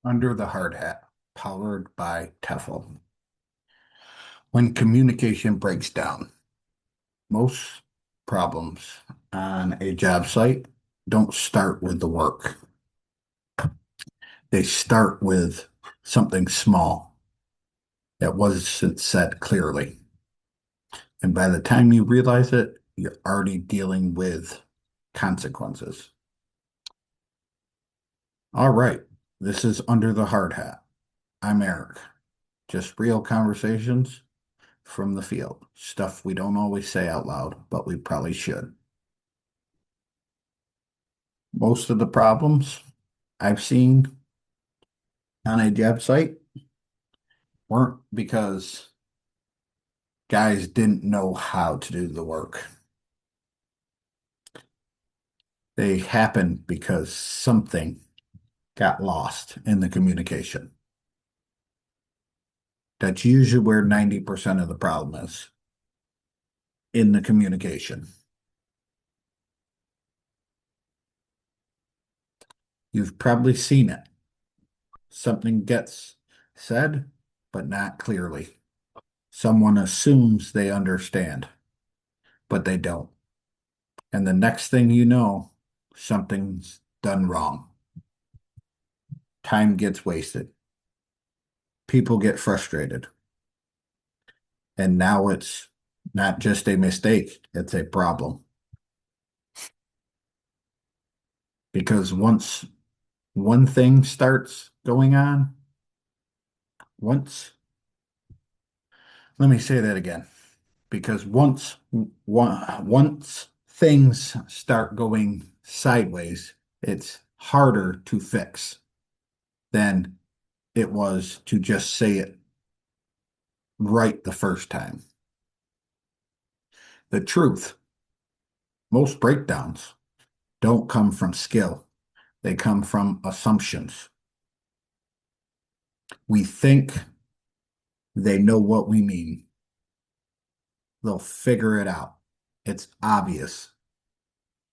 Under the Hard Hat, powered by TEHFL. When communication breaks down, most problems on a job site don't start with the work. They start with something small that wasn't said clearly. And by the time you realize it, you're already dealing with consequences. All right, this is Under the Hard Hat. I'm Eric. Just real conversations from the field. Stuff we don't always say out loud, but we probably should. Most of the problems I've seen on a job site weren't because guys didn't know how to do the work. They happened because something got lost in the communication. That's usually where 90% of the problem is, in the communication. You've probably seen it. Something gets said, but not clearly. Someone assumes they understand, but they don't. And the next thing you know, something's done wrong. Time gets wasted. People get frustrated. And now it's not just a mistake, it's a problem. Because once one thing starts going on, once, let me say that again. Because once things start going sideways, it's harder to fix than it was to just say it right the first time. The truth, most breakdowns don't come from skill, they come from assumptions. We think they know what we mean, they'll figure it out. It's obvious.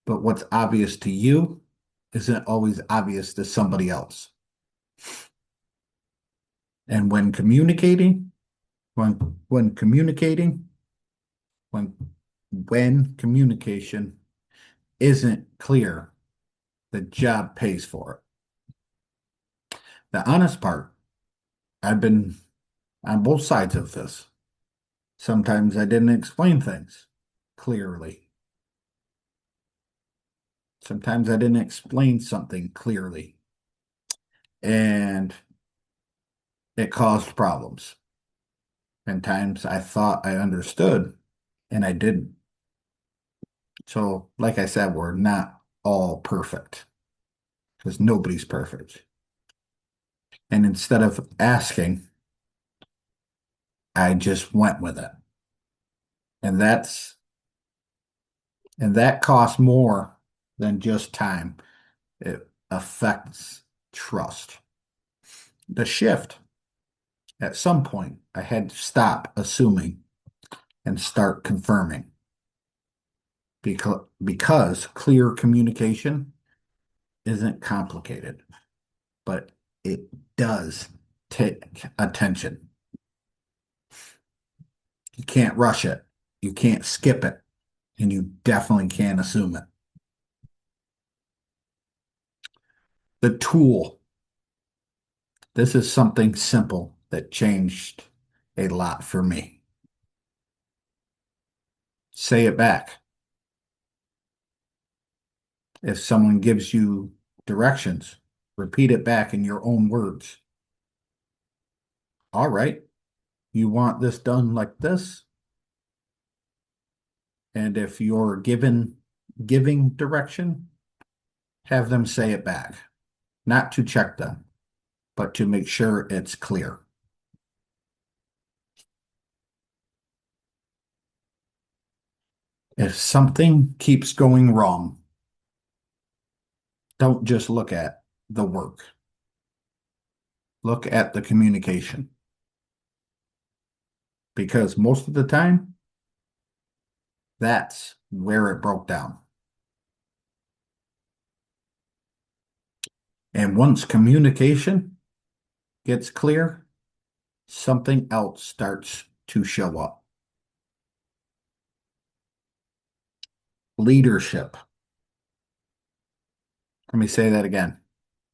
But what's obvious to you isn't always obvious to somebody else. And when communicating, when when communication isn't clear, the job pays for it. The honest part, I've been on both sides of this. Sometimes I didn't explain things clearly. Sometimes I didn't explain something clearly, and it caused problems. And times I thought I understood and I didn't. So, like I said, we're not all perfect because nobody's perfect. And instead of asking, I just went with it. And that costs more than just time. It affects trust. The shift, at some point, I had to stop assuming and start confirming because clear communication isn't complicated, but it does take attention. You can't rush it. You can't skip it. And you definitely can't assume it. The tool. This is something simple that changed a lot for me. Say it back. If someone gives you directions, repeat it back in your own words. All right, you want this done like this? And if you're giving direction, have them say it back, not to check them, but to make sure it's clear. If something keeps going wrong, don't just look at the work. Look at the communication. Because most of the time, that's where it broke down. And once communication gets clear, something else starts to show up. Leadership. Let me say that again.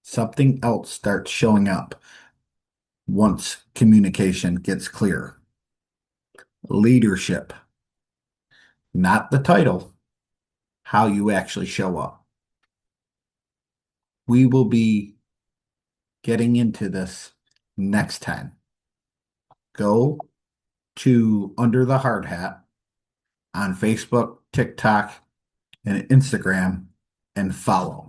Something else starts showing up once communication gets clear. Leadership, not the title, how you actually show up. We will be getting into this next time. Go to Under the Hard Hat on Facebook, TikTok, and Instagram and follow.